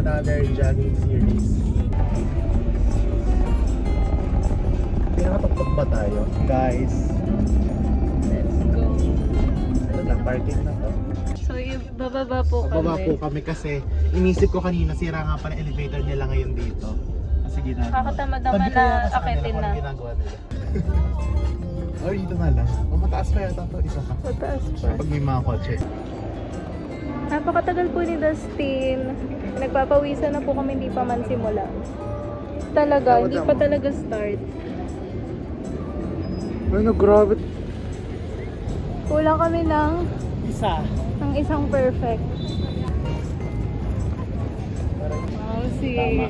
another jogging series. Pinakatuktok ba tayo? Guys, Let's go. ito na, parking na to. So, bababa po kami. Bababa po kami kasi inisip ko kanina, sira nga pa na elevator nila ngayon dito. Kasi ginagawa. Kakatamad naman Sabi ko nga na sa kanila akitin kung na. ano ginagawa nila. Or dito na lang. O mataas pa yata ito, isa pa. Mataas pa. Pag may mga kotse. Napakatagal po ni Dustin. Nagpapawisan na po kami, hindi pa man simula. Talaga, hindi pa talaga start. Ano, grabe. Kulang kami ng isang perfect. Oh, Tama.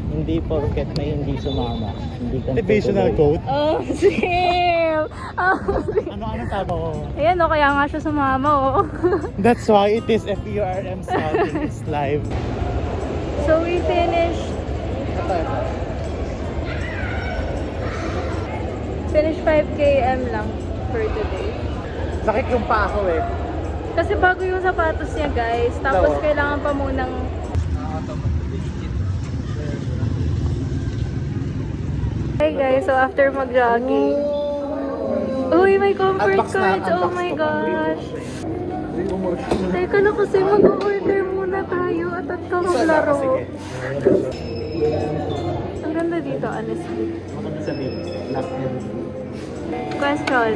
Hindi porket may hindi sumama. Hindi ka Motivational quote. Oh, Sim! Oh, Sim! Ano tama ko? Ayan o, kaya nga siya sumama oh. That's why it is FURM Scouting is live. So we finished 5 km lang for today. Sakit yung pa ako eh. Kasi bago yung sapatos niya guys, tapos Daw. kailangan pa munang Hey guys, so after mag-jogging, uy, may comfort Unbox na, cards! Oh unbox my to. gosh! Teka lang kasi mag-order muna tayo at maglaro. Sige. Ang ganda dito, honestly. Makapit sabihin. Lock in. Question.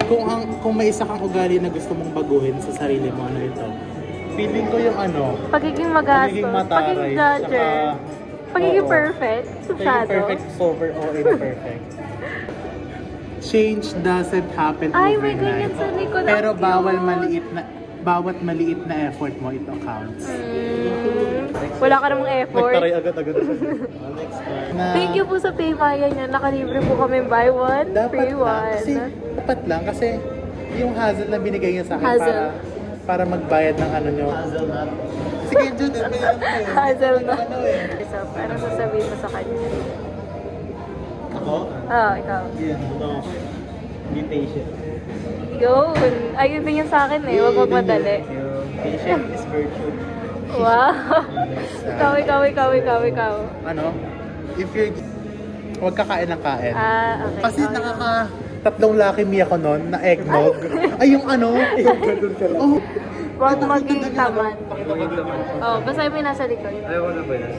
Kung may isa kang ugali na gusto mong baguhin sa sarili mo, ano ito? Feeling ko yung ano, Pagiging magastos, pagiging mataray, pagiging judger, pagiging oo. perfect, Pagiging masyado. perfect over o imperfect. Change doesn't happen Ay, may overnight. ganyan sa likod. Pero Ang cute. bawat maliit na effort mo, ito counts. Wala ka namang effort. agad-agad. Next card. Thank you po sa Paymaya niya. Nakalibre po kami buy one, free one. Dapat lang kasi yung hassle na binigay niya sa akin Hassle. para magbayad ng ano nyo. Sige, Jude, bayaran mo yun. Hassle na. Ano eh. So, anong sasabihin mo sa kanya? Ako? Ikaw. Yan, ito. Be patient. Yun. Ayun din yun sa akin eh. Huwag magmadali. Patient is virtue. Wow. Ikaw. Ano? If you're... Huwag kakain ng kain. Okay. Kasi tatlong Lucky Me ako nun na eggnog. Ay, yung ano? Oh, Huwag maging tamad. Maging naman. Oh, basta yung may nasa likod. Ayaw ko na ba yan?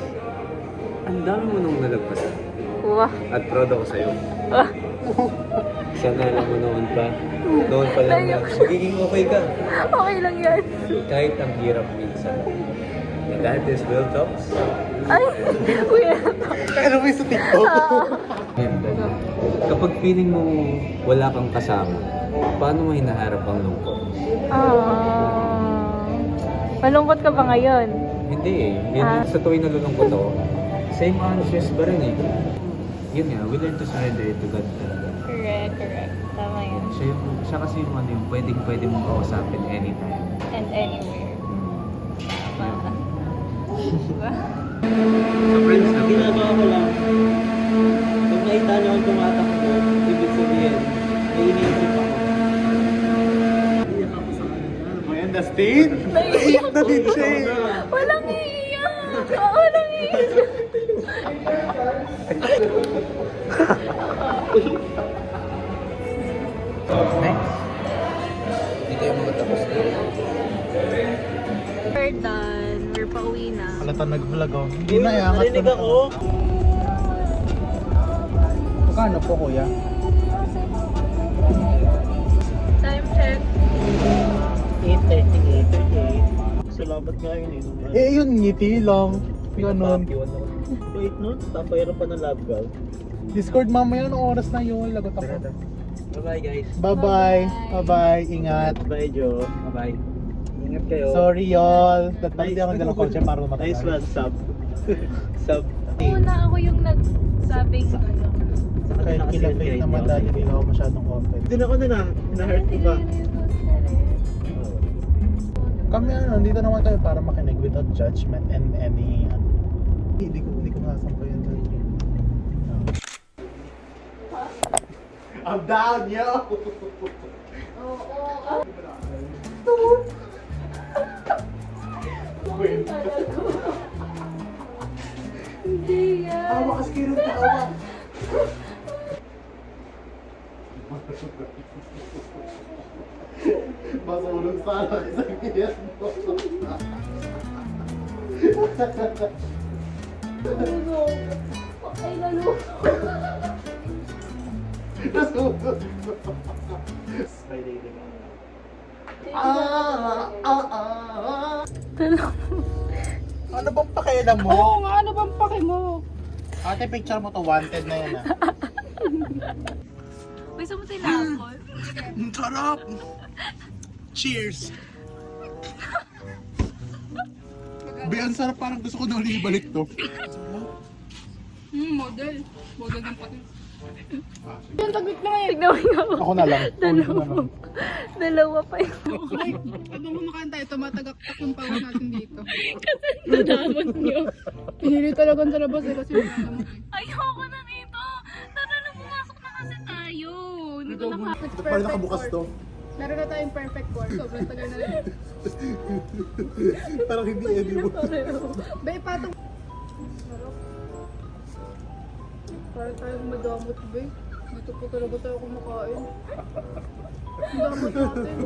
Ang dami mo nung nalagpasan. Wow. At proud ako sa'yo. Ah. Sana alam mo noon pa. Noon pa lang na magiging okay ka. Okay lang yan. Kahit ang hirap minsan. And that is Will Talks. Ay, weird. ano ba yung sa TikTok? Kapag feeling mo wala kang kasama, paano mo hinaharap ang lungkot? Malungkot ka ba ngayon? Hindi eh. Yun, sa tuwing nalulungkot ako, same anxious ba rin eh. Yun nga, we learn to surrender to God talaga. Correct. Tama yun. Siya kasi yung ano yung pwede mong kausapin anytime. And anywhere. Tama. So friends, Ginagawa ko lang. Pag nakita niyo akong tumatakbo, ibig sabihin, may iniisip ako. Ano ba yan, Dustin? Naiiyak na din siya eh. Walang iiyak! Walang iiyak! next. Hindi kayo makatapos na. We're done. We're pauwi na. Halata nag-vlog oh. Hindi na iangat Narinig ako. Magkano po kuya? Time check. 8:38. Salamat nga yun eh. Eh yun, ngiti lang. Ganon. Wait nun, papayaran pa ng lab gown. Discord mamaya, anong oras na yun? Lagot ako. Bye-bye guys. Bye-bye. Bye-bye. Ingat. Bye Joe. Bye-bye. Ingat kayo. Sorry y'all. Dapat ako dalang kotse para Nice matagal. one, sub. Sub. Una ako yung nagsabing ano. Kahit kilapit naman dahil hindi ako masyadong open. Din ako na-hurt ko ba? Kami dito naman tayo para makinig without judgment and any Hindi ko nasampa yun. I'm down, yo! Taas kayo ng tawa. Masulog sana sa kiyas mo. Ay, lalo. Nasulog. Ano bang pakialam mo? Oo nga, ano bang pake mo? Ate, picture mo to. Wanted na yan ah. Gusto mo tinapon? Ang sarap! Cheers! Be, ang sarap, parang gusto ko na ulit ibalik to. Model. Model ng pati. Yung taglit na ngayon. Tignan mo nga. Ako na lang. Dalawa pa yun. Pag mumukhaan tayo, tumatagaktak yung pawis natin dito. Nadamot nyo. Pinili talaga sa labas eh kasi nadamot eh. Ayoko na dito. Tara na, pumasok na kasi tayo. Hindi ko Ito pala nakabukas to. Meron na tayong perfect score. Sobrang tagal na rin. Parang hindi edible. Bay, patong. Parang tayong madamot, bay. Dito po talaga tayo kumakain. Ang damot natin.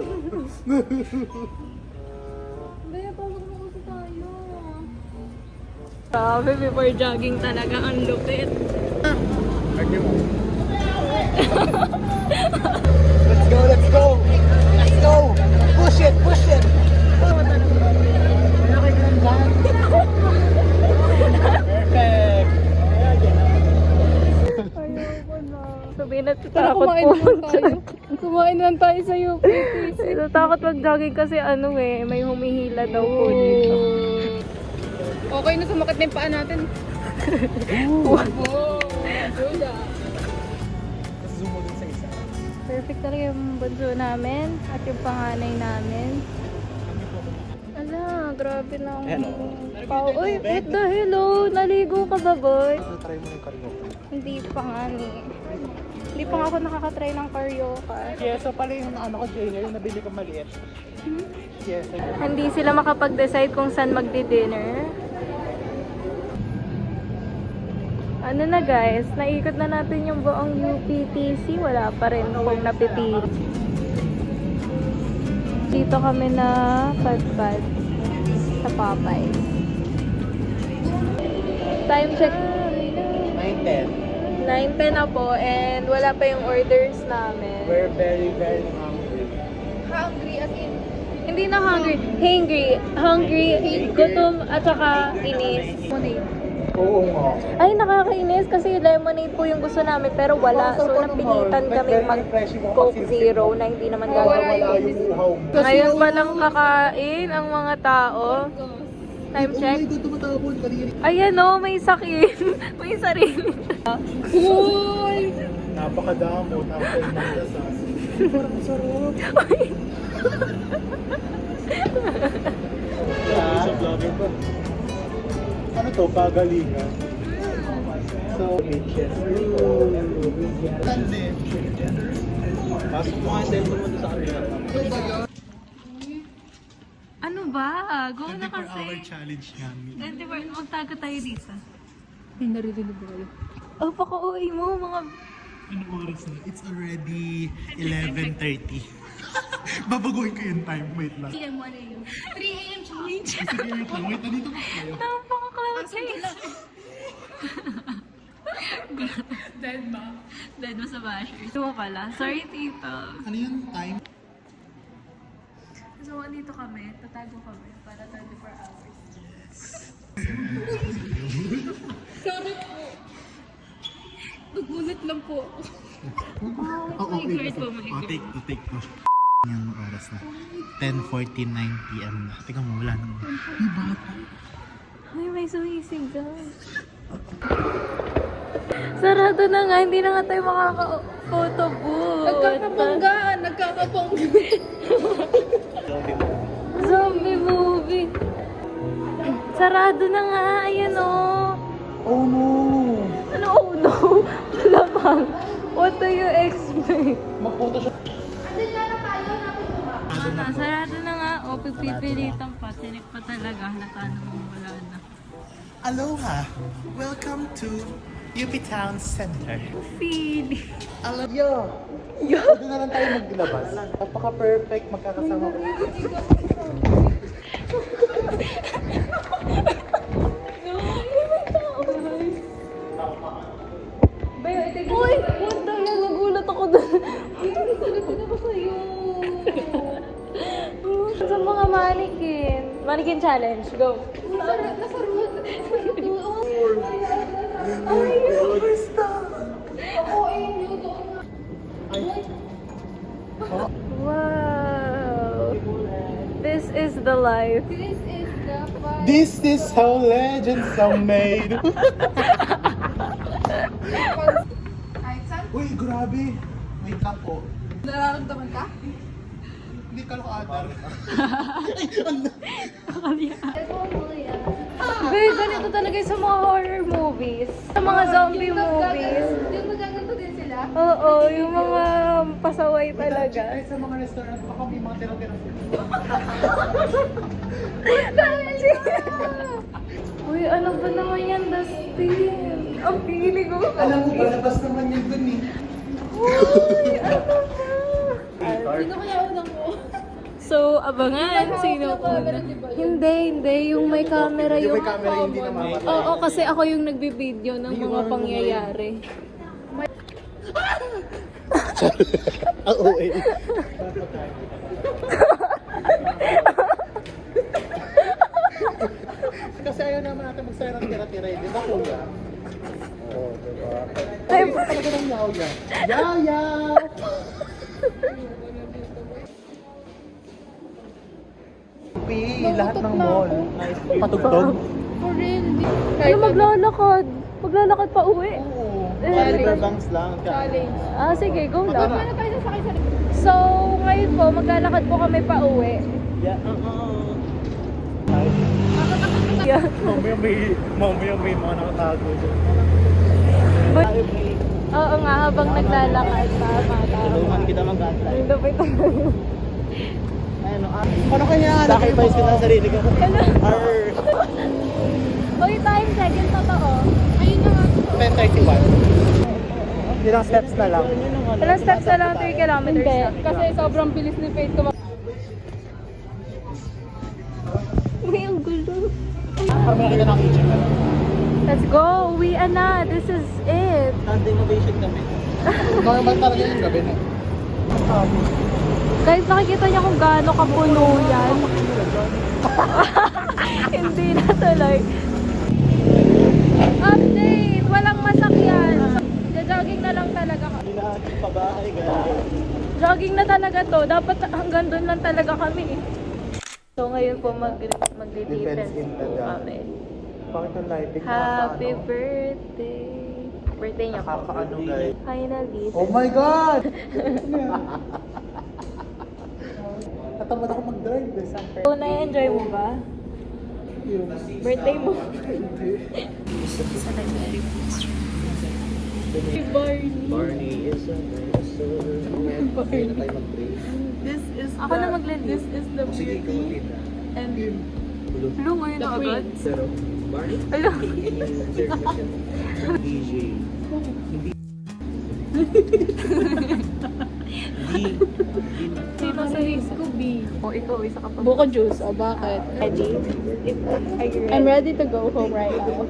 Bay, pasok na kasi tayo. Grabe, before jogging talaga ang lupit. Arte mo. Let's go, let's go! Let's go! Push it, push it! Okay ka lang dyan. Perfect! Ayoko na. Sabihin na Tara, takot kumain po. naman tayo. Kumain naman tayo sa UPTC. Natakot mag-jogging kasi ano eh, may humihila daw po dito. Okay na, sumakit na yung paa natin. Wow! Julia. Zoom mo dun sa isa. Perfect talaga yung bunso namin at yung panganay namin. Ala, grabe na ang... Hello. Uy, what the hello? Naligo ka ba, boy? Try mo yung karaoke. Hindi pa nga ni. Hindi pa nga ako nakakatry ng karaoke. Yes, so pala yung ano ko, Jane, yung nabili ko maliit. Yes, Hindi sila makapag-decide kung saan magdi-dinner. Ano na guys, naikot na natin yung buong UPTC. Wala pa rin kung napipili. Dito kami na padpad sa Popeye. Time check. 9:10. 9:10 na po and wala pa yung orders namin. We're very, very hungry. Hungry as in. Hindi na hungry. Hungry, gutom at saka inis. Oo nga. Ay, nakakainis kasi lemonade po yung gusto namin pero wala. So, napilitan kami mag-Coke Zero na hindi naman Wala gagawin. yung uhaw. Ngayon pa lang kakain ang mga tao. Time check. Ito tumatapon kanina. Ayan o, may sakin. May sarili. Uy! Napakadamo, napakadasas. Parang sarap. Sa vlogger pa. Ano to? Pagalingan. So, HS. Tande. Pasok mo nga yung cellphone mo doon sa kanila. Ano ba? Go na 24-hour kasi. challenge namin. 24, magtago tayo dito. Ay, naririnig ba kayo? Oh, paka-uwi mo mga... Anong oras na? It's already 11:30. Babaguhin ko yung time. Wait lang. 3 AM challenge. Sige, wait lang. Wait, nandito pa kayo. Napaka-cloud chase. Dead ba? Dead mo sa basher. Ito mo pala. Sorry, tito. Ano yung time? So, andito kami. Tatago kami para 24 hours. Sorry po. Nagulat lang po. my God, oh my God. Take to. Yung oras na. 10:49 PM na. Teka mo, wala nang. May bata. Ay, may sumisigaw. Sarado na nga. Hindi na nga tayo makaka-photo booth. Nagkakabanggaan. Zombie movie. Sarado na nga. Ayan o. Oh no! Ano oh no? Wala bang. What do you expect? Mag-photo siya. Sarado na nga. O, pipipilitan pa. Tinik pa talaga. Halata namang wala na. Aloha! Welcome to UP Town Center. Feeling. Alam yo! Doon na lang tayo maglabas. Napaka-perfect magkakasama ko. Bayo, ito. Uy! What the hell? Nagulat ako doon. Sagutin ako sa'yo. Sa mga mannequin. Mannequin challenge. Go. Nasa road. Ay, Oo, ayun yun. wow. This is the life. This is the fight. This is how legends are made. Kahit saan? Uy, grabe. Wake up po. Nararamdaman ka? Hindi ka lang adar. Babe, ganito talaga yung sa mga horror movies. Sa mga zombie movies. Yung magaganto din sila. Oo, yung mga pasaway talaga. Kahit sa mga restaurant, baka may mga tira-tira sila. Uy, ano ba naman yan, Dustin? Ang pili ko. Alam mo ba, labas naman yun dun eh. Uy, ano ba? Sino kaya unang mo? So, abangan. Sino una? Hindi. Yung may camera Yung yung... may camera, hindi na mamatay. Oo, kasi ako yung nagbibideo ng mga pangyayari. Oo eh. Kasi ayaw naman natin magsaya ng tira-tira eh. Di ba kuya? Oo, diba? Ay, talaga ng yaw-yaw. Yaw-yaw! Lahat ng mall. Patugtog? For real. Ano maglalakad? Maglalakad pa uwi. Oo. Challenge. Banks lang. Challenge. Ah, sige, go lang. Paano tayo sasakay sa So, ngayon po, maglalakad po kami pa uwi. Yeah, Yeah. Mamaya may mga nakatago doon. Oo nga, habang naglalakad. Tama. Tulungan kita mag-atay. Ang lupit. Paano kaya Sacrifice ko na sarili ko. Uy, time check. Yung totoo. Ayun na nga. 10:31. Ilang steps na lang. Ilang steps na lang, 3 kilometers na. Kasi sobrang bilis ni Faith ko. Uy, ang gulo. Para makakita ng kitchen na lang. Let's go. Uwi na. This is it. Standing ovation kami. Normal talaga yung gabi na. Guys, nakikita niyo kung gaano kapuno yan. Hindi na tuloy. Update! Walang masakyan. So, jogging na lang talaga kami. Hindi na ating pabahay, guys. Jogging na talaga to. Dapat hanggang doon lang talaga kami. So, ngayon po mag-defense po kami. Bakit ang lighting? Happy birthday. Birthday niya po. Nakakaano guys. Finally. Oh my God! Natamad ako mag-drive eh. So, na-enjoy mo ba? Birthday mo. Barney is a dinosaur. Barney. Tayo mag-pray. Ako na maglilinis. This is the Sige, ikaw ulit. and Hello, ngayon na agad. Pero, Barney? Hello. Third question. DJ. Sino sa list ko? B. O, ikaw, isa ka pa. Buko juice. O, bakit? Ready? Are you ready? I'm ready to go home right now.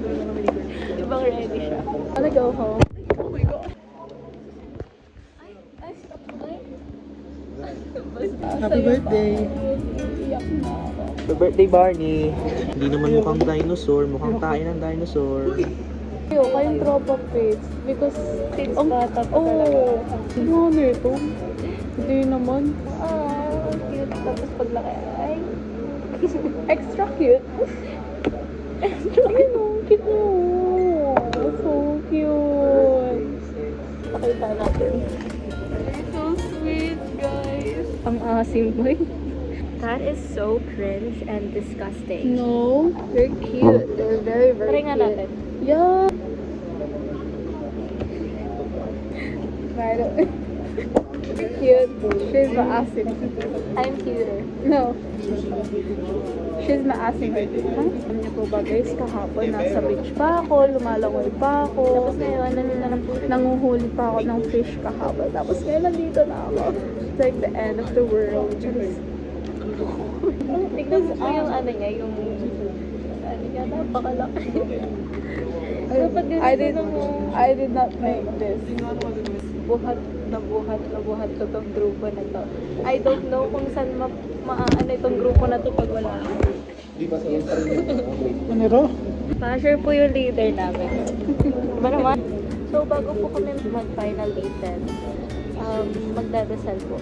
Ibang ready siya. I wanna go home. Happy birthday! Happy birthday, Barney. Hindi naman mukhang dinosaur. Mukhang tayo ng dinosaur. Yo, kayong tropa Faith. Because, Since bata pa oh, ano ito? Hindi naman. Ah, cute. Tapos paglaki, ay. Extra cute. Ayun o, cute mo. So cute. Pakita natin. You're so sweet, guys. Ang asim mo. That is so cringe and disgusting. No, they're cute. They're very, very Try nga cute. natin. Yeah. Right. Cute. She's maasim. I'm cuter. No. She's maasim. Huh? Alam niyo po ba guys, kahapon nasa beach pa ako, lumalangoy pa ako. Tapos ngayon, Nanguhuli pa ako ng fish kahapon. Tapos ngayon nandito na ako. It's like the end of the world. Just... tignan mo yung ano niya, yung ano niya, napakalaki. Dapat ganito mo. I did not make this. Buhat ko tong grupo na to. I don't know kung saan maano itong grupo na to pag wala ako. Ano ro? Basher po yung leader namin. Diba naman? So, bago po kami mag-final defense, magdadasal po.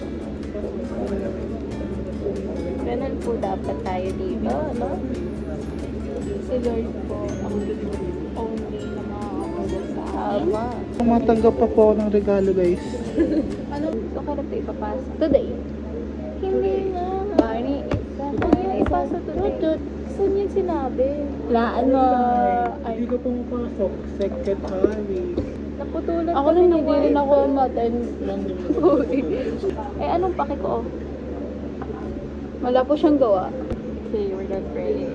Ganun po dapat tayo dito, no? Si Lord po, ang only na makakapagdasal. Tama. Matanggap pa po ako ng regalo guys. Ano? So, kailan ito ipapasa? Today? Hindi nga. Barney, Huwag niya ipasa today. Saan yun sinabi? laan mo. Hindi ka pumapasok. Secretary. Naputulan Ako kami rin, ng hindi rin ako wifi. umattend. Eh, anong paki ko? Wala po siyang gawa. Okay, we're done praying.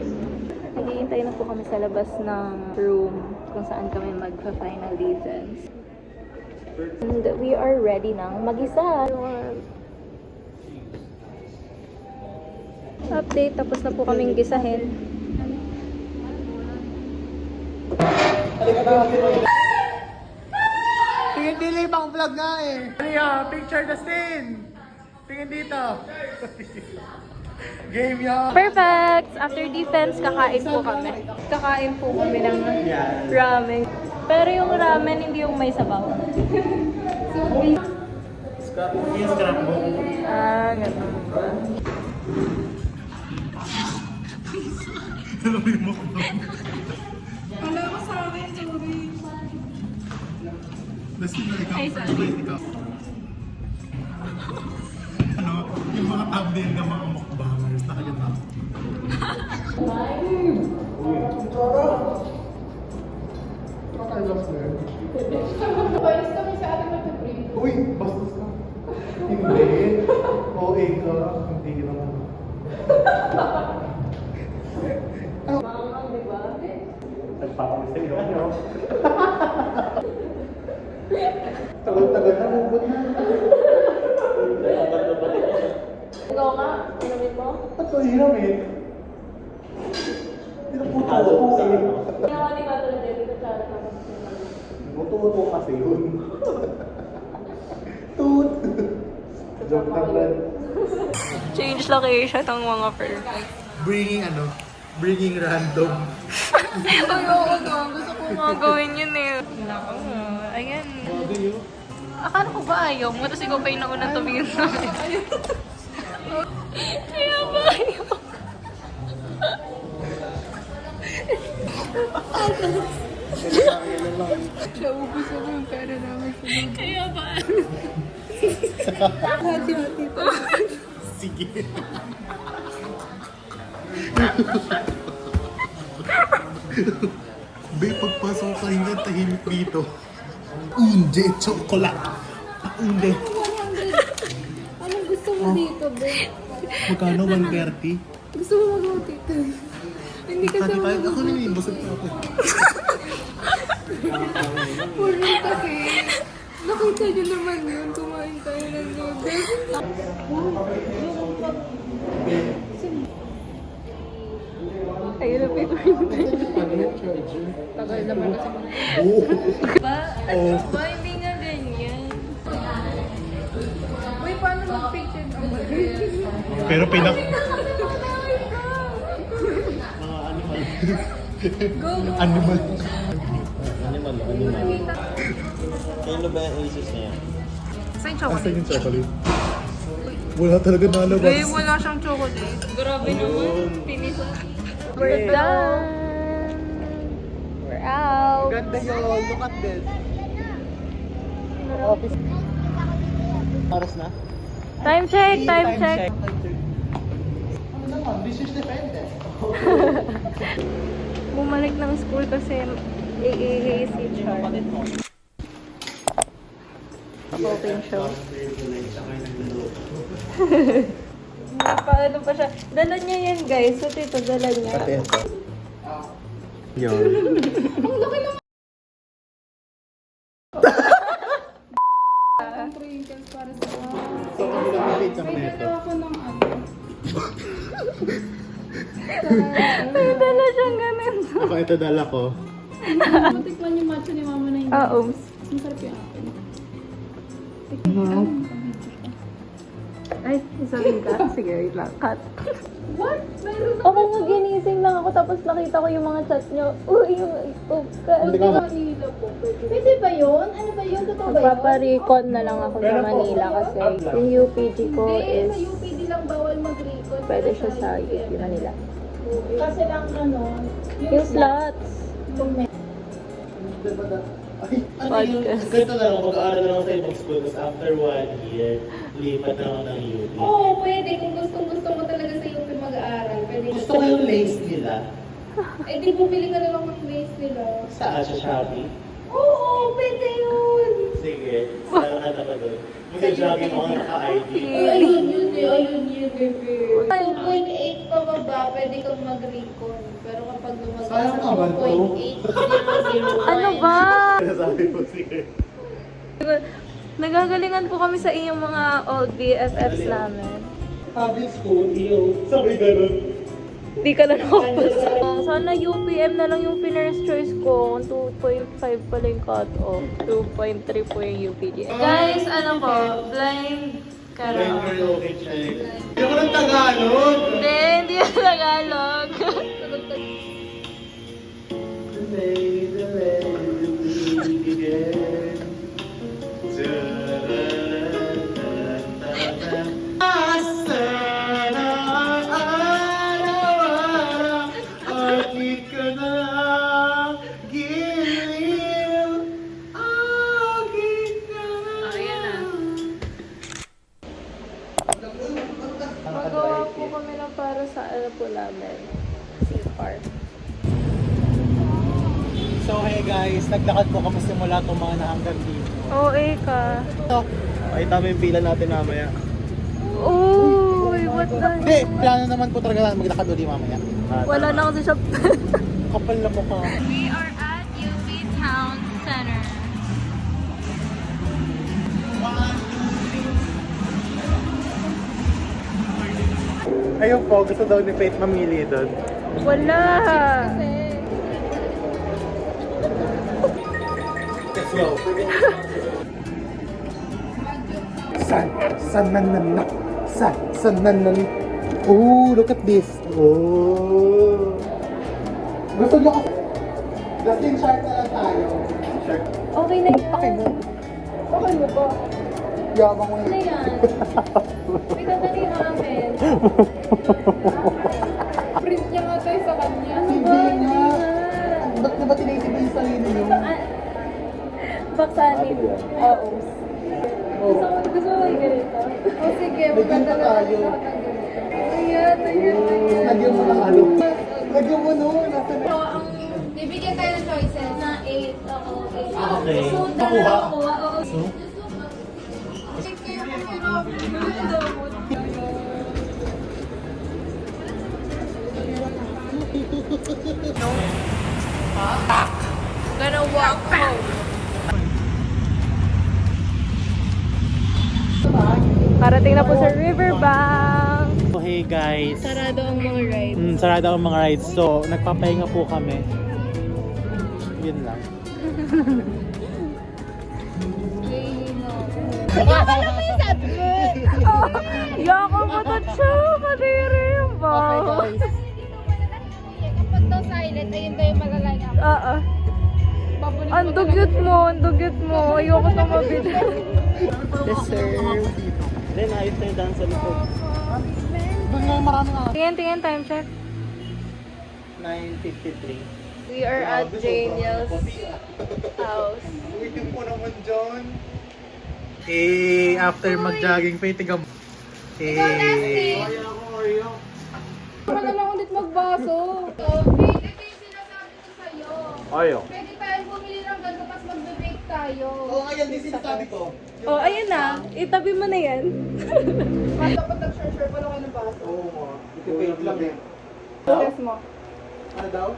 Naghihintay na po kami sa labas ng room kung saan kami magpa-final defense. And we are ready nang mag-isa. Update, tapos na po kaming gisahin. Tingin dili pang vlog nga eh. Ano picture the scene. Tingin dito. Game yan. Perfect! After defense, kakain po kami. Kakain po kami ng ramen. Pero yung ramen, hindi yung may sabaw. Ah, ganun. Ay, sorry. Ano, yung mga thumbnail ng mga mukbangers na kaganda. Uy, bastos ka. Hindi. OA ka. Hindi naman. Nagpapawis sa iyo. Ano? Tagal-tagal na, mubot na. Ikaw ka? Inumin mo? Ba't ko hiram eh? Pinuputo ko kasi. Ginawa ni Kato na Debbie ko tsara ka. Pinuputo ko kasi yun. Toot! Joke lang lang. Change location ng mga perfect. Bringing random. Ay, oo nga. Gusto ko nga gawin yun eh. Naku, ayan. Akala ko ba ayaw mo? Tapos ikaw pa yung naunang tumingin sa akin. Kaya ba ayaw? Siya, ubus ako yung pera namin. Kaya ba? Hati-hati pa. Sige. Be, pagpasok ka rin tahimik dito. Unde, chocolate. Unde. 100. Anong gusto mo dito, be? Magkano 130? Gusto mo mag-utito? Hindi kasi Tati ako kahit ako rin eh, basag na ako. puro kasi. Nakita niyo naman yun, kumain tayo ng noodles. Ayun na paper. Tagal naman kasi Oo. Ba? Oo. Ba, hindi nga ganyan. Uy, paano mag-picture naman? Pero pinak... Animal. Kailan ba yung aces na yan? Saan Asan yung chocolate? Wala talaga nalabas. wala siyang chocolate. Grabe naman. Pinisa. We're done. We're out. Ganda yun. Look at this. Office. Oras na? Time check, time check. Ano naman? This is dependent. Bumalik ng school kasi si Char. Open show. Paano pa siya? Dala niya yan guys. So ito, dala niya. Yun. Ang trinkles para sa So, ang ginamit ang may neto. dalawa ko ng ano. Ay, dala siyang ganun. Ako ito dala ko. Matikman yung matcha ni mama na hindi. Ooms. Masarap yung akin. Ay, sabihin ka. Sige, wait lang. Cut. What? Meron Ako nga ginising lang ako tapos nakita ko yung mga chat niyo. Uy, yung Hindi ka Manila po. Pwede ba yun? Ano ba yun? Totoo ba yun? Magpaparicon na lang ako sa Manila kasi yung UPG ko Hindi, is sa UPD lang bawal mag-recon. pwede siya sa UP Manila. Kasi lang ano, Yung slots. Podcast. Ganito na lang, mag-aaral lang ako sa ibang school. Tapos after 1 year, lipat na ako ng UP. Oo, pwede. Kung gusto mo talaga sa UP mag-aaral, pwede ka. Gusto ko yung lace nila. Eh, di bumili ka na lang ng base nila. Sa Shopee. Oo, pwede yun. Sige, saan ka doon? Mag-jogging ako naka-ID. Ay, ayun yun eh. Ayun yun, bebe. 2.8 pa baba, pwede kang mag-recon. Pero kapag lumagay Sayang sa ka ba to? 2.8, Ano ba? Sabi ko, sige. Nagagalingan po kami sa inyong mga old BFFs namin. Sabi school, sabay ganun. Hindi ka na nakapasa. Sana UPM na lang yung pinurse choice ko. 2.5 pala yung cut-off. 2.3 po yung UPG. Guys, ano po? Blind karaoke. Okay, check. Hindi ko ng Tagalog. Hindi yung Tagalog. Magawa po kami lang para sa ano po namin. CFR. So hey guys, naglakad po kami simula tumana hanggang dito. OA ka. Pakita mo yung pila natin mamaya. Uy, what the? Hindi, plano naman po talaga maglakad ulit mamaya. Wala na kasi siya. Kapal na mukha. We are at UP Town Center. Ayun po, gusto daw ni Faith mamili doon. Wala. Let's go. San nan. Oh, look at this. Oh. Gusto niyo kasi Justin, shirt na lang tayo. Shirt. Okay na yan. Okay na. Okay mo ba? Yabang mo Ano na. yan? May gagawin namin. print niya nga tayo sa kanya. Ano Hindi ba? nga. Hindi Ba't diba tinitibay yung sarili niyo? Baksanin. Oo. Gusto mo yung ganito? O sige, May ganito tayo. Ayan. Lagyan mo ng ano. Lagyan mo no. Nasa So, ang bibigyan tayo ng choices. Na 8. Oo, 8. Okay. So, Nakuha. dalawa. Oo. Gonna walk home. Parating na po sa riverbank. So hey guys. Sarado ang mga rides. Sarado ang mga rides. So, nagpapahinga po kami. Yun lang. Yako mo to siya. Kadiri yung ba? Kapag daw silent, ayun tayo magaline up. Oo. Ang dugyot mo, ang dugyot mo. Ayoko na mabili. Deserve. Then, ayos na yung dance sa likod. Doon nga maraming Tingin, time check. 9:53. We are at Janiel's house. Waiting po naman dyan. Eh, after mag-jogging, tigam. Eh, Baka na lang ulit magbaso. So, ito yung sinasabi ko sa'yo. Ayo. Pwede tayong bumili ng ganito, tapos magbe-bake tayo. tayo. Oo, nga yan din sinasabi ko. Oh, ayun na. Itabi mo na yan. Dapat nag-share pa lang kayo ng baso. Oo nga. Ito lang eh. Test mo. Ano daw?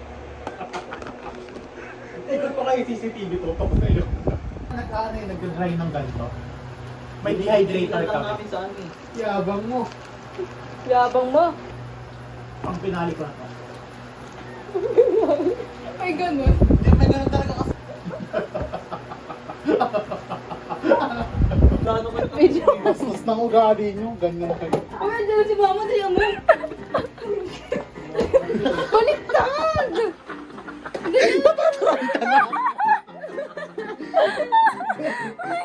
Ikot pa kayo CCTV to, tapos na yun. Nag-ano yung nag-dry ng ganito? May dehydrator Lang ka. namin sa amin. Yabang mo. Yabang mo. Ang pinali ko na to. Ay, ganun. Hindi na ganun talaga kasi. Gano'n kayo Medyo. Bastos ng ugali nyo, ganyan kayo. Oh, nandiyan si mama. Tiyan mo. Baliktad!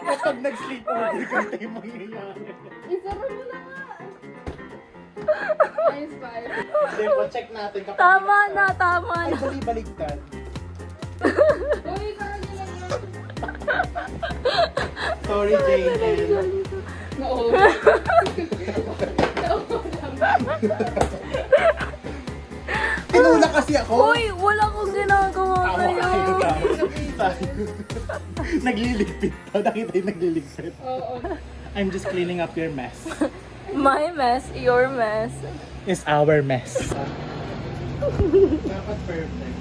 Kapag nag-sleep over, ganito yung mangyayari. Isara mo na nga. Nice five. Hindi po, check natin kapag Tama binuksan. na, tama Ay, na. bali baligtad. Uy, isara niyo lang yan. Sorry, Jane. Oo. Tinula kasi ako. Uy, wala kong ginagawa Tawa sa'yo. kayo ka. Nagliligpit pa. Nakita yung nagliligpit. Oo. I'm just cleaning up your mess. My mess, your mess. It's our mess. Dapat perfect.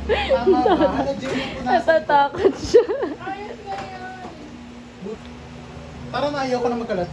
Tama ba? Ano, Jane, yung punasan ko. Natatakot siya. Ayos na yan. Tara na, ayaw ko na magkalat.